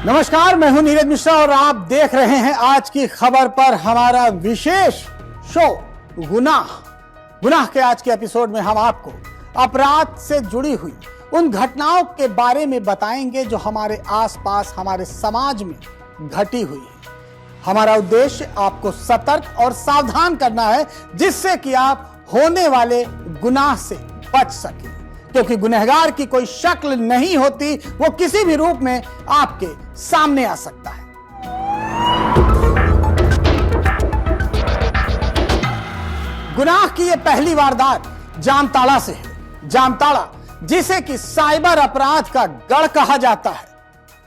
नमस्कार, मैं हूं नीरज मिश्रा और आप देख रहे हैं आज की खबर पर हमारा विशेष शो गुनाह के आज के एपिसोड में हम आपको अपराध से जुड़ी हुई उन घटनाओं के बारे में बताएंगे जो हमारे आसपास हमारे समाज में घटी हुई है। हमारा उद्देश्य आपको सतर्क और सावधान करना है जिससे कि आप होने वाले गुनाह से बच सकें, क्योंकि गुनहगार की कोई शक्ल नहीं होती, वो किसी भी रूप में आपके सामने आ सकता है। गुनाह की ये पहली वारदात जामताड़ा से है। जामताड़ा, जिसे कि साइबर अपराध का गढ़ कहा जाता है।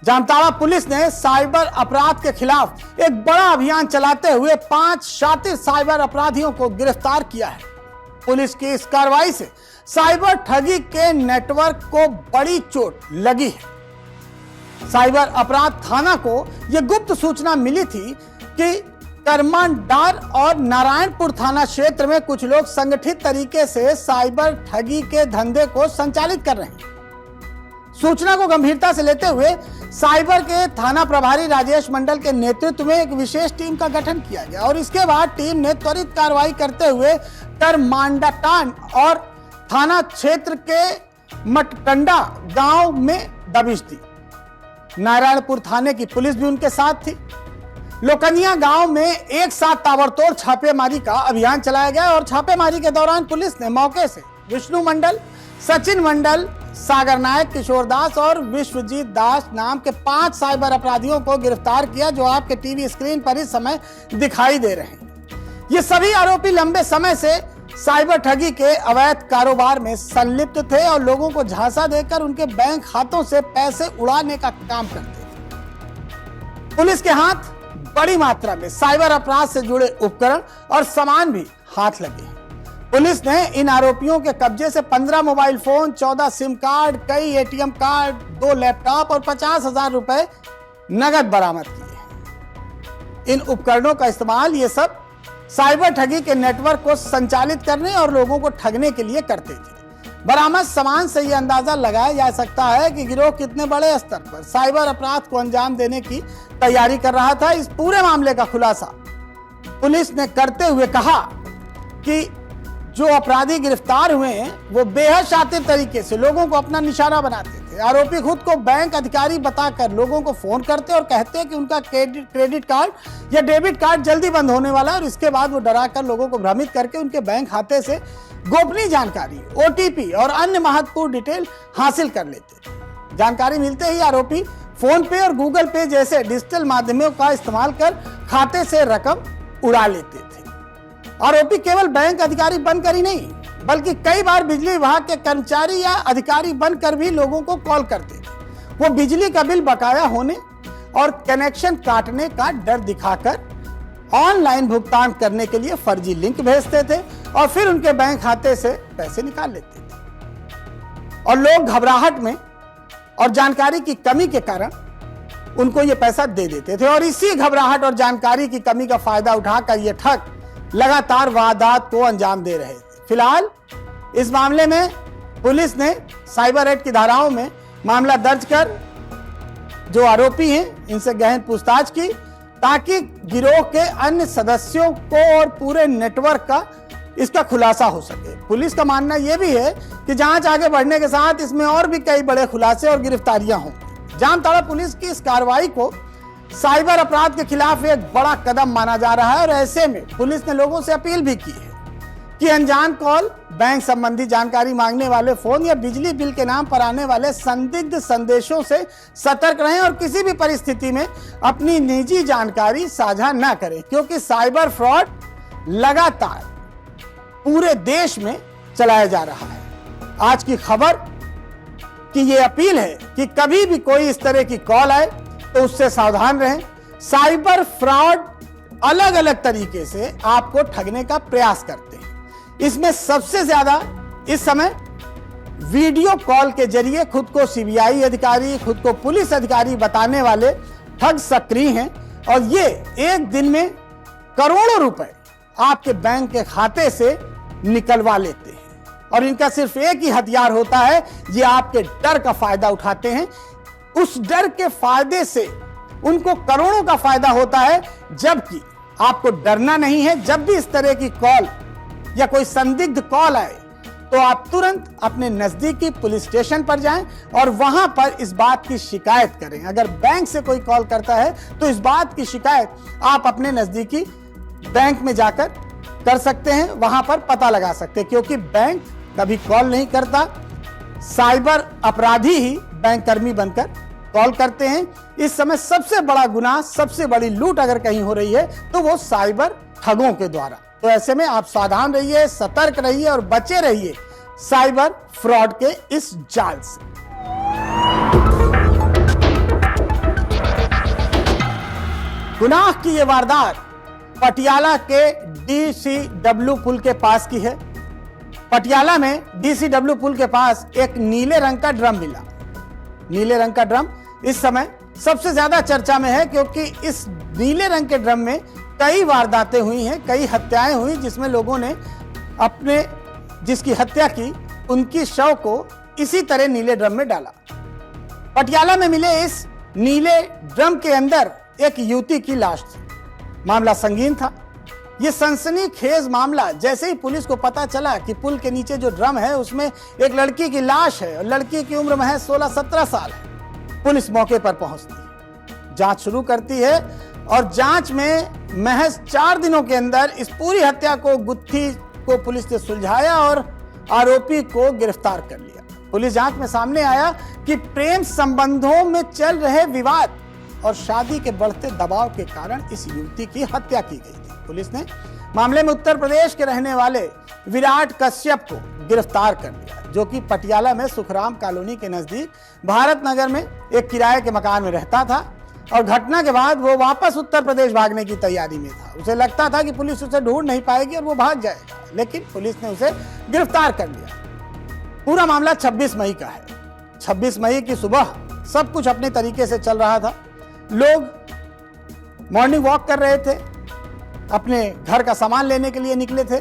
जामताड़ा पुलिस ने साइबर अपराध के खिलाफ एक बड़ा अभियान चलाते हुए 5 शातिर साइबर अपराधियों को गिरफ्तार किया है। पुलिस की इस कार्रवाई से साइबर ठगी के नेटवर्क को बड़ी चोट लगी है। साइबर अपराध थाना को यह गुप्त सूचना मिली थी कि करमनडार और नारायणपुर थाना क्षेत्र में कुछ लोग संगठित तरीके से साइबर ठगी के धंधे को संचालित कर रहे हैं। सूचना को गंभीरता से लेते हुए साइबर के थाना प्रभारी राजेश मंडल के नेतृत्व में एक विशेष टीम का गठन किया गया और इसके बाद टीम ने त्वरित कार्रवाई करते हुए करमांडाटान और थाना क्षेत्र के मटकंडा गांव में दबिश दी। नारायणपुर थाने की पुलिस भी उनके साथ थी। लोकनिया गांव में एक साथ ताबड़तोड़ छापेमारी का अभियान चलाया गया और छापेमारी के दौरान पुलिस ने मौके से विष्णु मंडल, सचिन मंडल, सागर नायक, किशोर दास और विश्वजीत दास नाम के 5 साइबर अपराधियों को गिरफ्तार किया, जो आपके टीवी स्क्रीन पर इस समय दिखाई दे रहे हैं। ये सभी आरोपी लंबे समय से साइबर ठगी के अवैध कारोबार में संलिप्त थे और लोगों को झांसा देकर उनके बैंक खातों से पैसे उड़ाने का काम करते थे। पुलिस के हाथ बड़ी मात्रा में साइबर अपराध से जुड़े उपकरण और सामान भी हाथ लगे हैं। पुलिस ने इन आरोपियों के कब्जे से 15 मोबाइल फोन, 14 सिम कार्ड, कई एटीएम कार्ड, 2 लैपटॉप और 50,000 रुपए नगद बरामद किए। इन उपकरणों का इस्तेमाल ये सब साइबर ठगी के नेटवर्क को संचालित करने और लोगों को ठगने के लिए करते थे। बरामद सामान से यह अंदाजा लगाया जा सकता है कि गिरोह कितने बड़े स्तर पर साइबर अपराध को अंजाम देने की तैयारी कर रहा था। इस पूरे मामले का खुलासा पुलिस ने करते हुए कहा कि जो अपराधी गिरफ्तार हुए हैं वो बेहद शातिर तरीके से लोगों को अपना निशाना बनाते थे। आरोपी खुद को बैंक अधिकारी बताकर लोगों को फोन करते और कहते कि उनका क्रेडिट कार्ड या डेबिट कार्ड जल्दी बंद होने वाला है और इसके बाद वो डराकर लोगों को भ्रमित करके उनके बैंक खाते से गोपनीय जानकारी, OTP और अन्य महत्वपूर्ण डिटेल हासिल कर लेते थे। जानकारी मिलते ही आरोपी फोन पे और गूगल पे जैसे डिजिटल माध्यमों का इस्तेमाल कर खाते से रकम उड़ा लेते थे। आरोपी केवल बैंक अधिकारी बनकर ही नहीं बल्कि कई बार बिजली विभाग के कर्मचारी या अधिकारी बनकर भी लोगों को कॉल करते थे। वो बिजली का बिल बकाया होने और कनेक्शन काटने का डर दिखाकर ऑनलाइन भुगतान करने के लिए फर्जी लिंक भेजते थे और फिर उनके बैंक खाते से पैसे निकाल लेते थे। और लोग घबराहट में और जानकारी की कमी के कारण उनको ये पैसा दे देते थे और इसी घबराहट और जानकारी की कमी का फायदा उठाकर ये ठग लगातार वारदात को अंजाम दे रहे थे। फिलहाल इस मामले में पुलिस ने साइबर एक्ट की धाराओं में मामला दर्ज कर जो आरोपी हैं इनसे गहन पूछताछ की ताकि गिरोह के अन्य सदस्यों को और पूरे नेटवर्क का इसका खुलासा हो सके। पुलिस का मानना यह भी है कि जांच आगे बढ़ने के साथ इसमें और भी कई बड़े खुलासे और गिरफ्तारियां होंगी। जामताड़ा पुलिस की इस कार्रवाई को साइबर अपराध के खिलाफ एक बड़ा कदम माना जा रहा है और ऐसे में पुलिस ने लोगों से अपील भी की है कि अनजान कॉल, बैंक संबंधी जानकारी मांगने वाले फोन या बिजली बिल के नाम पर आने वाले संदिग्ध संदेशों से सतर्क रहें और किसी भी परिस्थिति में अपनी निजी जानकारी साझा न करें, क्योंकि साइबर फ्रॉड लगातार पूरे देश में चलाया जा रहा है। आज की खबर की ये अपील है कि कभी भी कोई इस तरह की कॉल आए तो उससे सावधान रहें। साइबर फ्रॉड अलग अलग तरीके से आपको ठगने का प्रयास करते हैं। इसमें सबसे ज्यादा इस समय वीडियो कॉल के जरिए खुद को सीबीआई अधिकारी, खुद को पुलिस अधिकारी बताने वाले ठग सक्रिय हैं और ये एक दिन में करोड़ों रुपए आपके बैंक के खाते से निकलवा लेते हैं और इनका सिर्फ एक ही हथियार होता है, ये आपके डर का फायदा उठाते हैं। उस डर के फायदे से उनको करोड़ों का फायदा होता है, जबकि आपको डरना नहीं है। जब भी इस तरह की कॉल या कोई संदिग्ध कॉल आए तो आप तुरंत अपने नजदीकी पुलिस स्टेशन पर जाएं और वहां पर इस बात की शिकायत करें। अगर बैंक से कोई कॉल करता है तो इस बात की शिकायत आप अपने नजदीकी बैंक में जाकर कर सकते हैं, वहां पर पता लगा सकते हैं, क्योंकि बैंक कभी कॉल नहीं करता, साइबर अपराधी ही बैंक कर्मी बनकर कॉल करते हैं। इस समय सबसे बड़ा गुनाह, सबसे बड़ी लूट अगर कहीं हो रही है तो वो साइबर ठगों के द्वारा। तो ऐसे में आप सावधान रहिए, सतर्क रहिए और बचे रहिए साइबर फ्रॉड के इस जाल से। गुनाह की ये वारदात पटियाला के डीसीडब्ल्यू पुल के पास की है। पटियाला में डीसीडब्ल्यू पुल के पास एक नीले रंग का ड्रम मिला। नीले रंग का ड्रम इस समय सबसे ज्यादा चर्चा में है, क्योंकि इस नीले रंग के ड्रम में कई वारदातें हुई हैं, कई हत्याएं हुई, जिसमें लोगों ने अपने जिसकी हत्या की उनकी शव को इसी तरह नीले ड्रम में डाला। पटियाला में मिले इस नीले ड्रम के अंदर एक युवती की लाश थी। मामला संगीन था। यह सनसनीखेज मामला जैसे ही पुलिस को पता चला कि पुल के नीचे जो ड्रम है उसमें एक लड़की की लाश है और लड़की की उम्र महज 16-17 साल है। पुलिस मौके पर पहुंचती है, जांच शुरू करती है और जांच में महज 4 दिनों के अंदर इस पूरी हत्या को गुत्थी को पुलिस ने सुलझाया और आरोपी को गिरफ्तार कर लिया। पुलिस जांच में सामने आया कि प्रेम संबंधों में चल रहे विवाद और शादी के बढ़ते दबाव के कारण इस युवती की हत्या की गई थी। पुलिस ने मामले में उत्तर प्रदेश के रहने वाले विराट कश्यप को गिरफ्तार कर लिया, जो कि पटियाला में सुखराम कॉलोनी के नजदीक भारत नगर में एक किराए के मकान में रहता था और घटना के बाद वो वापस उत्तर प्रदेश भागने की तैयारी में था। उसे लगता था कि पुलिस उसे ढूंढ नहीं पाएगी और वो भाग जाएगा, लेकिन पुलिस ने उसे गिरफ्तार कर लिया। पूरा मामला 26 मई का है। 26 मई की सुबह सब कुछ अपने तरीके से चल रहा था। लोग मॉर्निंग वॉक कर रहे थे, अपने घर का सामान लेने के लिए निकले थे,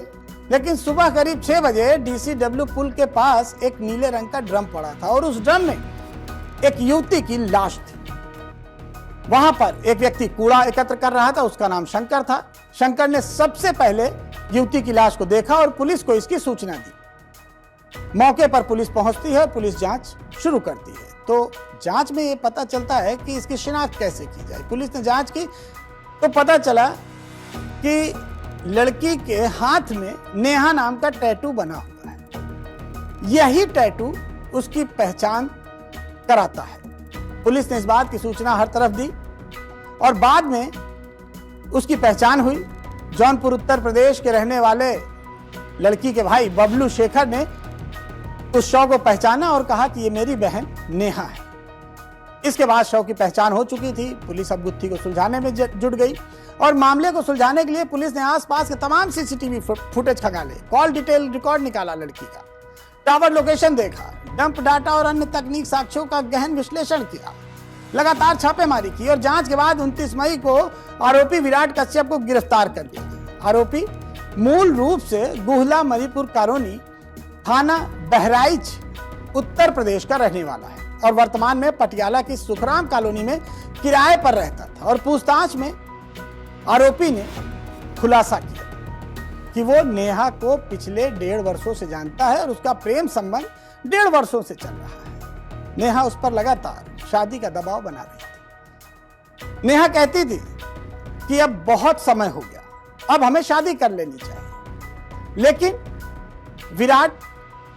लेकिन सुबह करीब 6 बजे डीसीडब्ल्यू पुल के पास एक नीले रंग का ड्रम पड़ा था और उस ड्रम में एक युवती की लाश थी। वहां पर एक व्यक्ति कूड़ा एकत्र कर रहा था, उसका नाम शंकर था। शंकर ने सबसे पहले युवती की लाश को देखा और पुलिस को इसकी सूचना दी। मौके पर पुलिस पहुंचती है, पुलिस जांच शुरू करती है। तो जांच में यह पता चलता है कि इसकी शिनाख्त कैसे की जाए। पुलिस ने जांच की तो पता चला कि लड़की के हाथ में नेहा नाम का टैटू बना हुआ है। यही टैटू उसकी पहचान कराता है। पुलिस ने इस बात की सूचना हर तरफ दी और बाद में उसकी पहचान हुई। जौनपुर उत्तर प्रदेश के रहने वाले लड़की के भाई बबलू शेखर ने उस शव को पहचाना और कहा कि ये मेरी बहन नेहा है। इसके बाद शव की पहचान हो चुकी थी। पुलिस अब गुत्थी को सुलझाने में जुट गई और मामले को सुलझाने के लिए पुलिस ने आसपास के तमाम सीसीटीवी फुटेज खंगाले, कॉल डिटेल रिकॉर्ड निकाला, लड़की का टावर लोकेशन देखा, डंप डाटा और अन्य तकनीक साक्ष्यों का गहन विश्लेषण किया, लगातार छापेमारी की और जांच के बाद 29 मई को आरोपी विराट कश्यप को गिरफ्तार कर लिया। आरोपी मूल रूप से गुहला मणिपुर कॉलोनी, थाना बहराइच, उत्तर प्रदेश का रहने वाला है और वर्तमान में पटियाला की सुखराम कॉलोनी में किराए पर रहता था। और पूछताछ में आरोपी ने खुलासा किया कि वो नेहा को पिछले 1.5 वर्षों से जानता है और उसका प्रेम संबंध 1.5 वर्षों से चल रहा है। नेहा उस पर लगातार शादी का दबाव बना रही थी। नेहा कहती थी कि अब बहुत समय हो गया, अब हमें शादी कर लेनी चाहिए, लेकिन विराट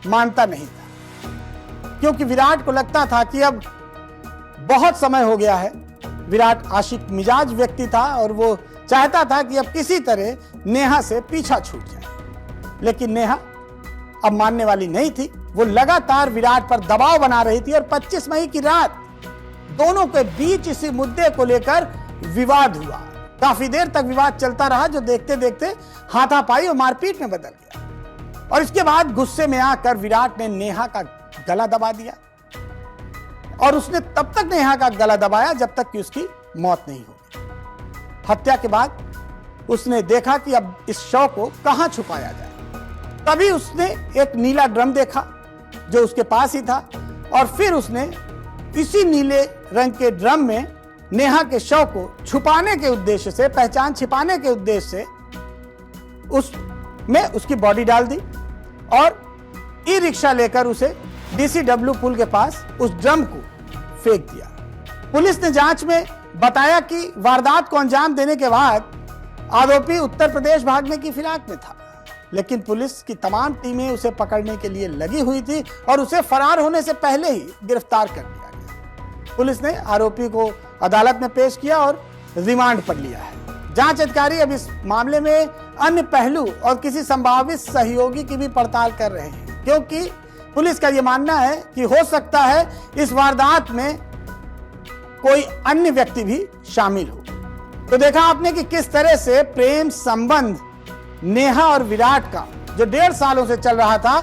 मानता नहीं था, क्योंकि विराट को लगता था कि अब बहुत समय हो गया है। विराट आशिक मिजाज व्यक्ति था और वो चाहता था कि अब किसी तरह नेहा से पीछा छूट जाए, लेकिन नेहा अब मानने वाली नहीं थी। वो लगातार विराट पर दबाव बना रही थी और 25 मई की रात दोनों के बीच इसी मुद्दे को लेकर विवाद हुआ। काफी देर तक विवाद चलता रहा, जो देखते देखते हाथापाई और मारपीट में बदल गया। और इसके बाद गुस्से में आकर विराट ने नेहा का गला दबा दिया और उसने तब तक नेहा का गला दबाया जब तक कि उसकी मौत नहीं हुई। हत्या के बाद उसने देखा कि अब इस शव को कहां छुपाया जाए। तभी उसने एक नीला ड्रम देखा जो उसके पास ही था और फिर उसने इसी नीले रंग के ड्रम में नेहा के शव को छुपाने के उद्देश्य से, पहचान छिपाने के उद्देश्य से उसमें उसकी बॉडी डाल दी और ई रिक्शा लेकर उसे डीसीडब्ल्यू पुल के पास उस ड्रम को फेंक दिया। पुलिस ने जांच में बताया कि वारदात को अंजाम देने के बाद आरोपी उत्तर प्रदेश भागने की फिराक में था, लेकिन पुलिस की तमाम टीमें उसे पकड़ने के लिए लगी हुई थी और उसे फरार होने से पहले ही गिरफ्तार कर लिया गया। पुलिस ने आरोपी को अदालत में पेश किया और रिमांड पर लिया है। जांच अधिकारी अब इस मामले में अन्य पहलू और किसी संभावित सहयोगी की भी पड़ताल कर रहे हैं, क्योंकि पुलिस का यह मानना है कि हो सकता है इस वारदात में कोई अन्य व्यक्ति भी शामिल हो। तो देखा आपने कि किस तरह से प्रेम संबंध नेहा और विराट का जो 1.5 सालों से चल रहा था,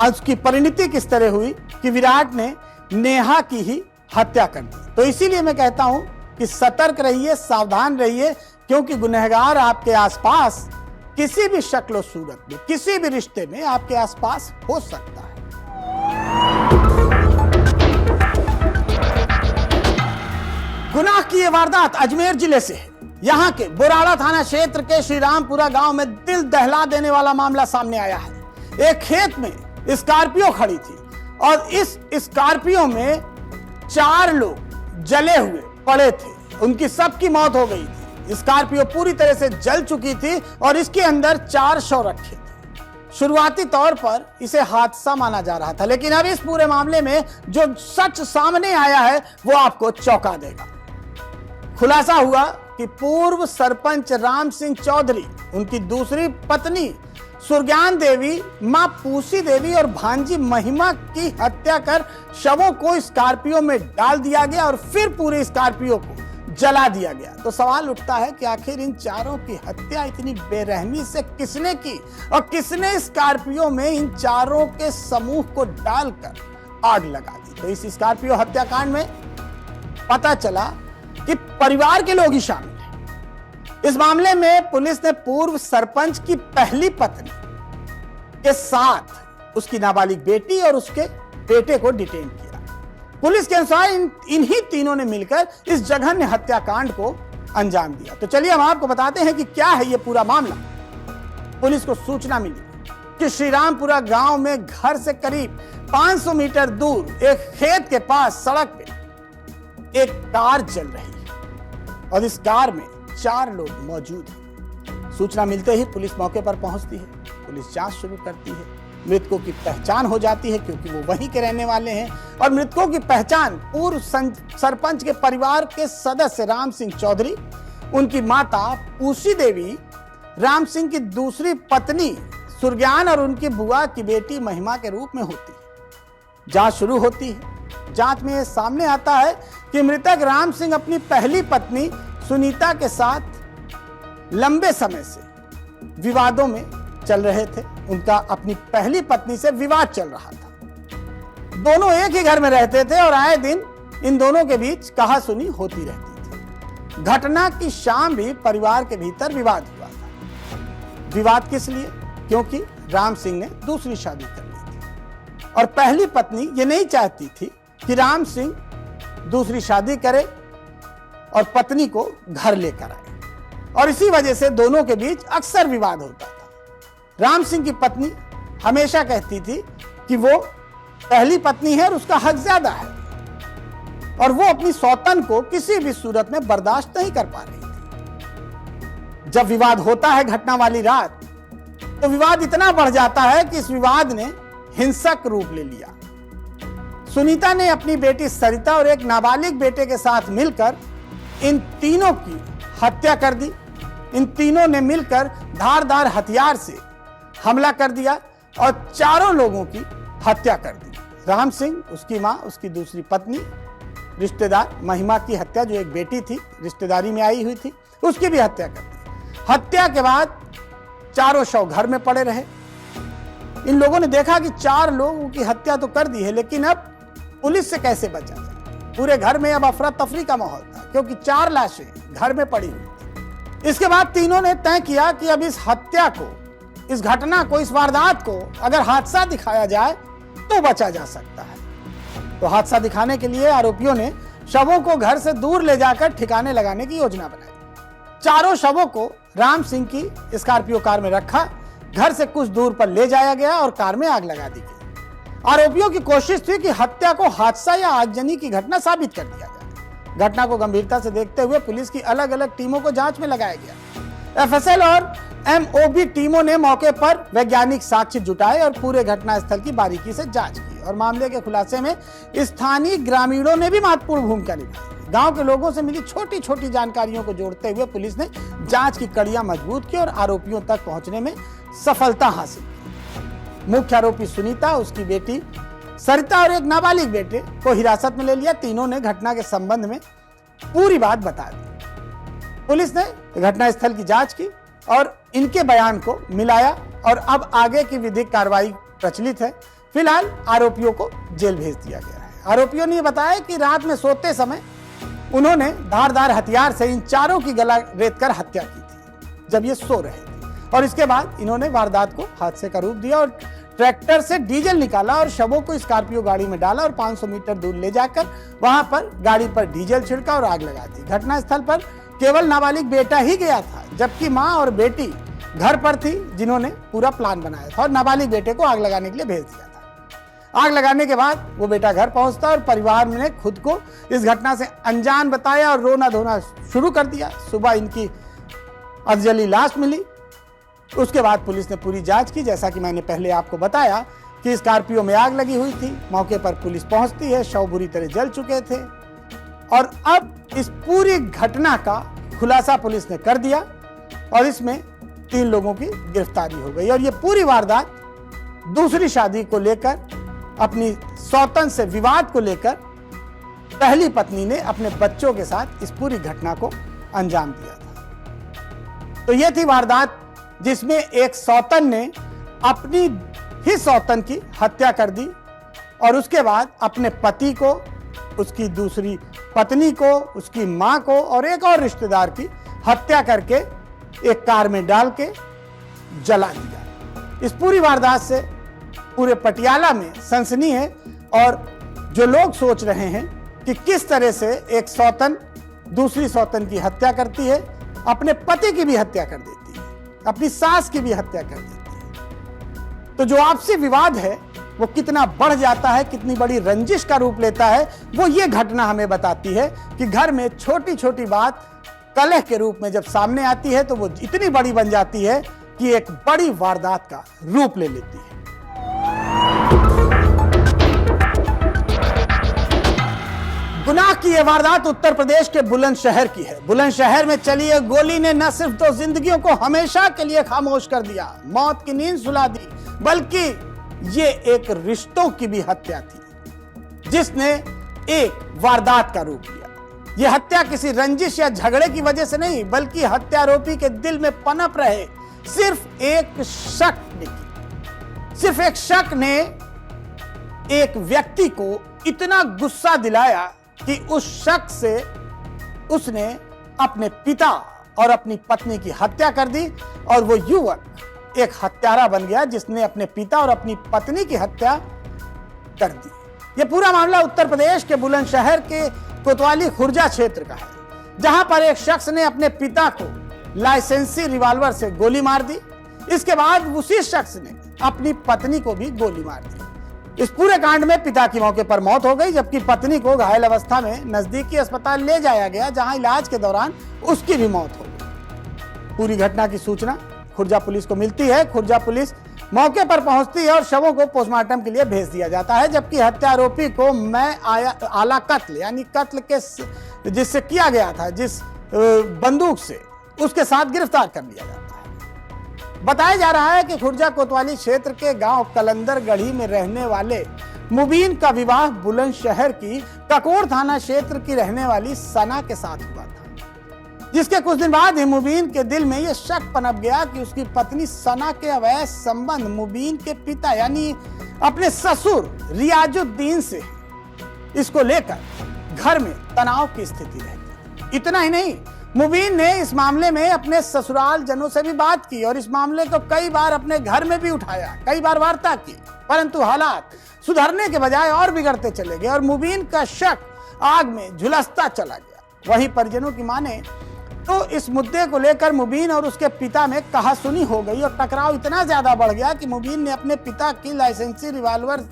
उसकी परिणति किस तरह हुई कि विराट ने नेहा की ही हत्या कर दी। तो इसीलिए मैं कहता हूं कि सतर्क रहिए, सावधान रहिए, क्योंकि गुनहगार आपके आसपास किसी भी शक्ल सूरत में, किसी भी रिश्ते में आपके आसपास हो सकता है। गुनाह की यह वारदात अजमेर जिले से है। यहां के बोराड़ा थाना क्षेत्र के श्रीरामपुरा गांव में दिल दहला देने वाला मामला सामने आया है। एक खेत में स्कॉर्पियो खड़ी थी और इस स्कॉर्पियो में 4 लोग जले हुए पड़े थे। उनकी सबकी मौत हो गई थी। स्कॉर्पियो पूरी तरह से जल चुकी थी और इसके अंदर 4 शव रखे थे। शुरुआती तौर पर इसे हादसा माना जा रहा था, लेकिन अब इस पूरे मामले में जो सच सामने आया है वो आपको चौंका देगा। खुलासा हुआ कि पूर्व सरपंच राम सिंह चौधरी, उनकी दूसरी पत्नी सुरज्ञान देवी, मां पूसी देवी और भांजी महिमा की हत्या कर शवों को स्कॉर्पियो में डाल दिया गया और फिर पूरे स्कॉर्पियो को जला दिया गया। तो सवाल उठता है कि आखिर इन चारों की हत्या इतनी बेरहमी से किसने की और किसने स्कॉर्पियो में इन चारों के समूह को डालकर आग लगा दी। तो इस स्कॉर्पियो हत्याकांड में पता चला कि परिवार के लोग ही शामिल हैं। इस मामले में पुलिस ने पूर्व सरपंच की पहली पत्नी के साथ उसकी नाबालिग बेटी और उसके बेटे को डिटेन किया। पुलिस के अनुसार इन्हीं तीनों ने मिलकर इस जघन्य हत्याकांड को अंजाम दिया। तो चलिए हम आपको बताते हैं कि क्या है यह पूरा मामला। पुलिस को सूचना मिली कि श्रीरामपुरा गांव में घर से करीब 500 मीटर दूर एक खेत के पास सड़क पे एक कार चल रही है और इस कार में 4 लोग मौजूद हैं। सूचना मिलते ही पुलिस मौके पर पहुंचती है। पुलिस जांच शुरू करती है। मृतकों की पहचान हो जाती है क्योंकि वो वहीं के रहने वाले हैं और मृतकों की पहचान पूर्व सरपंच के परिवार के सदस्य राम सिंह चौधरी, उनकी माता पूसी देवी, राम सिंह की दूसरी पत्नी सुरज्ञान और उनकी बुआ की बेटी महिमा के रूप में होती है। जांच शुरू होती है। जांच में यह सामने आता है कि मृतक राम सिंह अपनी पहली पत्नी सुनीता के साथ लंबे समय से विवादों में चल रहे थे। उनका अपनी पहली पत्नी से विवाद चल रहा था। दोनों एक ही घर में रहते थे और आए दिन इन दोनों के बीच कहासुनी होती रहती थी। घटना की शाम भी परिवार के भीतर विवाद हुआ था। विवाद किस लिए? क्योंकि राम सिंह ने दूसरी शादी कर ली थी और पहली पत्नी ये नहीं चाहती थी कि राम सिंह दूसरी शादी करे और पत्नी को घर लेकर आए और इसी वजह से दोनों के बीच अक्सर विवाद होता था। राम सिंह की पत्नी हमेशा कहती थी कि वो पहली पत्नी है और उसका हक ज्यादा है और वो अपनी सौतन को किसी भी सूरत में बर्दाश्त नहीं कर पा रही थी। जब विवाद होता है घटना वाली रात, तो विवाद इतना बढ़ जाता है कि इस विवाद ने हिंसक रूप ले लिया। सुनीता ने अपनी बेटी सरिता और एक नाबालिग बेटे के साथ मिलकर इन तीनों की हत्या कर दी। इन तीनों ने मिलकर धारदार हथियार से हमला कर दिया और चारों लोगों की हत्या कर दी। राम सिंह, उसकी मां, उसकी दूसरी पत्नी, रिश्तेदार महिमा की हत्या, जो एक बेटी थी रिश्तेदारी में आई हुई थी, उसकी भी हत्या कर दी। हत्या के बाद चारों शव घर में पड़े रहे। इन लोगों ने देखा कि 4 लोगों की हत्या तो कर दी है, लेकिन अब पुलिस से कैसे बचा जाए। पूरे घर में अब अफरा तफरी का माहौल था क्योंकि 4 लाशें घर में पड़ी हुई थी। इसके बाद तीनों ने तय किया कि अब इस हत्या को, इस घटना को, इस वारदात को अगर हादसा दिखाया जाए तो बचा जा सकता है। तो हादसा दिखाने के लिए आरोपियों ने शवों को घर से दूर ले जाकर ठिकाने लगाने की योजना बनाई। चारों शवों को राम सिंह की स्कॉर्पियो कार में रखा, घर से कुछ दूर पर ले जाया गया और कार में आग लगा दी गई। आरोपियों की कोशिश थी कि हत्या को हादसा या आगजनी की घटना साबित कर दिया जाए। घटना को गंभीरता से देखते हुए पुलिस की अलग अलग टीमों को जांच में लगाया गया। एफएसएल और एमओबी टीमों ने मौके पर वैज्ञानिक साक्ष्य जुटाए और पूरे घटनास्थल की बारीकी से जांच की और मामले के खुलासे में स्थानीय ग्रामीणों ने भी महत्वपूर्ण भूमिका निभाई। गांव के लोगों से मिली छोटी छोटी जानकारियों को जोड़ते हुए पुलिस ने जांच की कड़ियां मजबूत की और आरोपियों तक पहुंचने में सफलता हासिल की। मुख्य आरोपी सुनीता, उसकी बेटी सरिता और एक नाबालिग बेटे को हिरासत में ले लिया। तीनों ने घटना के संबंध में पूरी बात बता दी। पुलिस ने घटनास्थल की जांच की और इनके बयान को मिलाया और अब आगे की विधिक कार्रवाई प्रचलित है। फिलहाल आरोपियों को जेल भेज दिया गया है। आरोपियों ने बताया कि रात में सोते समय उन्होंने धारदार हथियार से इन चारों की गला रेतकर हत्या की थी जब ये सो रहे थे और इसके बाद इन्होंने वारदात को हादसे का रूप दिया और ट्रैक्टर से डीजल निकाला और शवों को स्कॉर्पियो गाड़ी में डाला और 500 मीटर दूर ले जाकर वहां पर गाड़ी पर डीजल छिड़का और आग लगा दी। घटनास्थल पर केवल नाबालिग बेटा ही गया था, जबकि मां और बेटी घर पर थी, जिन्होंने पूरा प्लान बनाया था और नाबालिग बेटे को आग लगाने के लिए भेज दिया था। आग लगाने के बाद वो बेटा घर पहुंचता और परिवार ने खुद को इस घटना से अनजान बताया और रोना धोना शुरू कर दिया। सुबह इनकी अधजली लाश मिली। उसके बाद पुलिस ने पूरी जांच की। जैसा कि मैंने पहले आपको बताया कि स्कॉर्पियो में आग लगी हुई थी। मौके पर पुलिस पहुंचती है, शव बुरी तरह जल चुके थे और अब इस पूरी घटना का खुलासा पुलिस ने कर दिया और इसमें 3 लोगों की गिरफ्तारी हो गई। और ये पूरी वारदात दूसरी शादी को लेकर, अपनी सौतन से विवाद को लेकर पहली पत्नी ने अपने बच्चों के साथ इस पूरी घटना को अंजाम दिया था। तो यह थी वारदात जिसमें एक सौतन ने अपनी ही सौतन की हत्या कर दी और उसके बाद अपने पति को, उसकी दूसरी पत्नी को, उसकी मां को और एक और रिश्तेदार की हत्या करके एक कार में डाल के जला दिया। इस पूरी वारदात से पूरे पटियाला में सनसनी है और जो लोग सोच रहे हैं कि किस तरह से एक सौतन दूसरी सौतन की हत्या करती है, अपने पति की भी हत्या कर देती है, अपनी सास की भी हत्या कर देती है। तो जो आपसी विवाद है वो कितना बढ़ जाता है, कितनी बड़ी रंजिश का रूप लेता है, वो ये घटना हमें बताती है कि घर में छोटी छोटी बात कलह के रूप में जब सामने आती है तो वो इतनी बड़ी बन जाती है कि एक बड़ी वारदात का रूप ले लेती है। गुनाह की यह वारदात उत्तर प्रदेश के बुलंदशहर की है। बुलंदशहर में चली एक गोली ने न सिर्फ 2 जिंदगियों को हमेशा के लिए खामोश कर दिया, मौत की नींद सुला दी, बल्कि ये एक रिश्तों की भी हत्या थी जिसने एक वारदात का रूप लिया। यह हत्या किसी रंजिश या झगड़े की वजह से नहीं, बल्कि हत्यारोपी के दिल में पनप रहे सिर्फ एक शक ने की। सिर्फ एक शक ने एक व्यक्ति को इतना गुस्सा दिलाया कि उस शक से उसने अपने पिता और अपनी पत्नी की हत्या कर दी और वो युवक एक हत्यारा बन गया जिसने अपने पिता और अपनी पत्नी की हत्या कर दी। ये पूरा मामला उत्तर प्रदेश के बुलंदशहर के कोतवाली खुर्जा क्षेत्र का है, जहां पर एक शख्स ने अपने पिता को लाइसेंसी रिवॉल्वर से गोली मार दी। इसके बाद उसी शख्स ने अपनी पत्नी को भी गोली मार दी। इस पूरे कांड में पिता की मौके पर मौत हो गई, जबकि पत्नी को घायल अवस्था में नजदीकी अस्पताल ले जाया गया, जहां इलाज के दौरान उसकी भी मौत हो गई। पूरी घटना की सूचना खुर्जा पुलिस को मिलती है। खुर्जा पुलिस मौके पर पहुंचती है और शवों को पोस्टमार्टम के लिए भेज दिया जाता है, जबकि हत्यारोपी को आला कत्ल यानी कत्ल के जिससे किया गया था, जिस बंदूक से, उसके साथ गिरफ्तार कर लिया जाता है। बताया जा रहा है कि खुर्जा कोतवाली क्षेत्र के गांव कलंदरगढ़ी में रहने वाले मुबीन का विवाह बुलंदशहर की ककोर थाना क्षेत्र की रहने वाली सना के साथ हुआ था, जिसके कुछ दिन बाद ही मुबीन के दिल में यह शक पनप गया कि उसकी पत्नी सना के अवैध संबंध मुबीन के पिता यानी अपने ससुर रियाजुद्दीन से, इसको लेकर घर में तनाव की स्थिति रहती। इतना ही नहीं, मुबीन ने इस मामले में अपने ससुराल जनों से भी बात की और इस मामले को कई बार अपने घर में भी उठाया, कई बार वार्ता की। परंतु हालात सुधरने के बजाय और बिगड़ते चले गए और मुबीन का शक आग में झुलसता चला गया। वहीं परिजनों की माने तो इस मुद्दे को लेकर मुबीन और उसके पिता में कहासुनी हो गई और टकराव इतना ज्यादा बढ़ गया कि मुबीन ने अपने पिता की लाइसेंसी रिवॉल्वर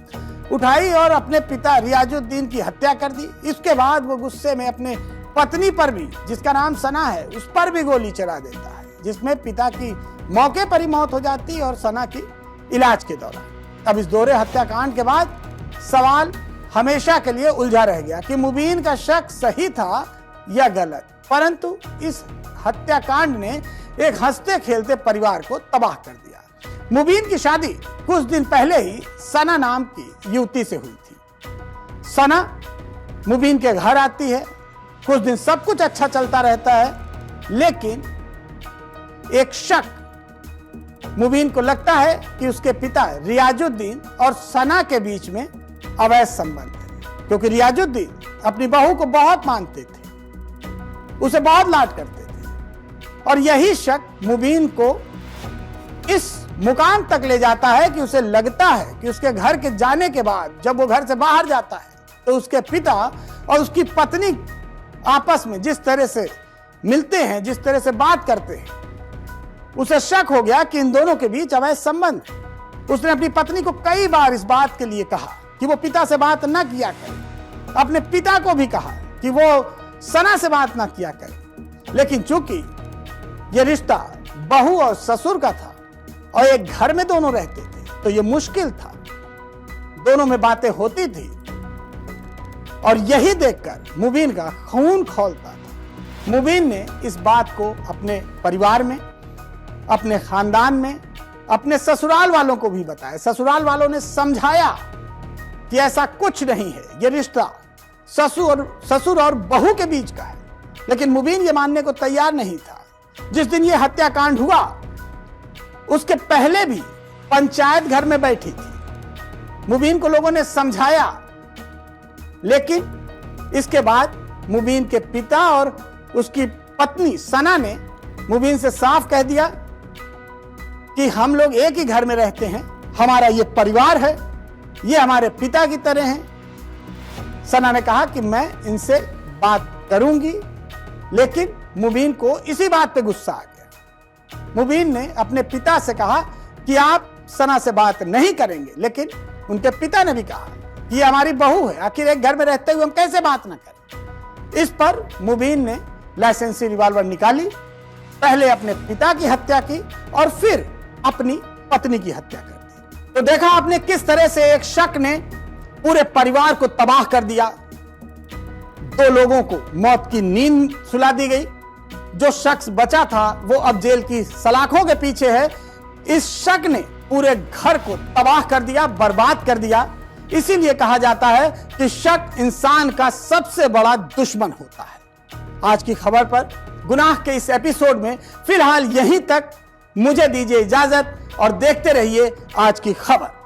उठाई और अपने पिता रियाजुद्दीन की हत्या कर दी। इसके बाद वो गुस्से में अपने पत्नी पर भी, जिसका नाम सना है, उस पर भी गोली चला देता है, जिसमें पिता की मौके पर ही मौत हो जाती है और सना की इलाज के दौरान। अब इस दोहरे हत्याकांड के बाद सवाल हमेशा के लिए उलझा रह गया कि मुबीन का शक सही था या गलत। परंतु इस हत्याकांड ने एक हंसते खेलते परिवार को तबाह कर दिया। मुबीन की शादी कुछ दिन पहले ही सना नाम की युवती से हुई थी। सना मुबीन के घर आती है, कुछ दिन सब कुछ अच्छा चलता रहता है, लेकिन एक शक मुबीन को लगता है कि उसके पिता रियाजुद्दीन और सना के बीच में अवैध संबंध है, क्योंकि रियाजुद्दीन अपनी बहू को बहुत मानते थे, उसे बहुत लाड करते थे और यही शक मुबीन को इस मुकाम तक ले जाता है कि उसे लगता है कि उसके घर के जाने के बाद जब वो घर से बाहर जाता है तो उसके पिता और उसकी पत्नी आपस में जिस तरह से मिलते हैं, जिस तरह से बात करते हैं, उसे शक हो गया कि इन दोनों के बीच अवैध संबंध है। उसने अपनी पत्नी को कई बार इस बात के लिए कहा कि वो पिता से बात न किया करे, अपने पिता को भी कहा कि वो सना से बात ना किया करे, लेकिन चूंकि ये रिश्ता बहू और ससुर का था और एक घर में दोनों रहते थे तो ये मुश्किल था, दोनों में बातें होती थी और यही देखकर मुबीन का खून खौलता था। मुबीन ने इस बात को अपने परिवार में, अपने खानदान में, अपने ससुराल वालों को भी बताया। ससुराल वालों ने समझाया कि ऐसा कुछ नहीं है, ये रिश्ता ससुर और बहू के बीच का है, लेकिन मुबीन ये मानने को तैयार नहीं था। जिस दिन ये हत्याकांड हुआ उसके पहले भी पंचायत घर में बैठी थी, मुबीन को लोगों ने समझाया, लेकिन इसके बाद मुबीन के पिता और उसकी पत्नी सना ने मुबीन से साफ कह दिया कि हम लोग एक ही घर में रहते हैं, हमारा ये परिवार है, ये हमारे पिता की तरह हैं। सना ने कहा कि मैं इनसे बात करूंगी, लेकिन मुबीन को इसी बात पे गुस्सा आ गया। मुबीन ने अपने पिता से कहा कि आप सना से बात नहीं करेंगे, लेकिन उनके पिता ने भी कहा कि ये हमारी बहू है, आखिर एक घर में रहते हुए हम कैसे बात ना करें। इस पर मुबीन ने लाइसेंसी रिवॉल्वर निकाली, पहले अपने पिता की हत्या की और फिर अपनी पत्नी की हत्या कर दी। तो देखा आपने किस तरह से एक शक ने पूरे परिवार को तबाह कर दिया। दो लोगों को मौत की नींद सुला दी गई। जो शख्स बचा था वो अब जेल की सलाखों के पीछे है। इस शक ने पूरे घर को तबाह कर दिया, बर्बाद कर दिया। इसीलिए कहा जाता है कि शक इंसान का सबसे बड़ा दुश्मन होता है। आज की खबर पर गुनाह के इस एपिसोड में फिलहाल यहीं तक। मुझे दीजिए इजाजत और देखते रहिए आज की खबर।